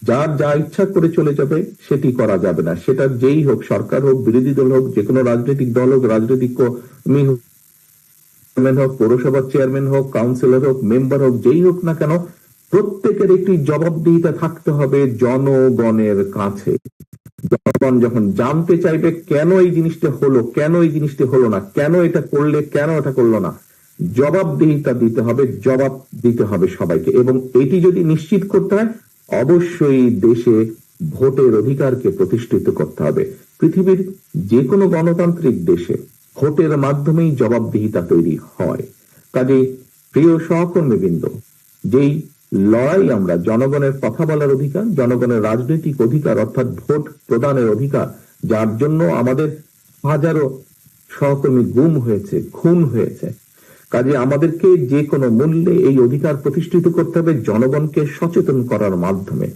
যার যা ইচ্ছা করে চলে যাবে সেটি করা যাবে না। সেটা যেই হোক, সরকার হোক, বিরোধী দল হোক, যে কোনো রাজনৈতিক দল হোক, রাজনৈতিক কর্মী হোক, পৌরসভার চেয়ারম্যান হোক, কাউন্সিলর হোক, মেম্বার হোক, যেই হোক না কেন, প্রত্যেকের একটি জবাবদিহিতা থাকতে হবে জনগণের কাছে। জনগণ যখন জানতে চাইবে কেন এই জিনিসটা হলো, কেন এই জিনিসটা হলো না, কেন এটা করলে, কেন এটা করলো না, জবাবদিহিতা দিতে হবে, জবাব দিতে হবে সবাইকে। এবং এটি যদি নিশ্চিত করতে হয়, অবশ্যই দেশে ভোটের অধিকারকে প্রতিষ্ঠিত করতে হবে। পৃথিবীর যে কোনো গণতান্ত্রিক দেশে ভোটের মাধ্যমেই জবাবদিহিতা তৈরি হয়। কাজেই প্রিয় সহকর্মীবৃন্দ, যেই লড়াই আমরা জনগণের কথা বলার অধিকার, জনগণের রাজনৈতিক অধিকার অর্থাৎ ভোট প্রদানের অধিকার, যার জন্য আমাদের হাজারো সহকর্মী গুম হয়েছে, খুন হয়েছে, কাজে আমাদেরকে যে কোনো মূল্যে এই অধিকার প্রতিষ্ঠিত করতে হবে জনগণকে সচেতন করার মাধ্যমে।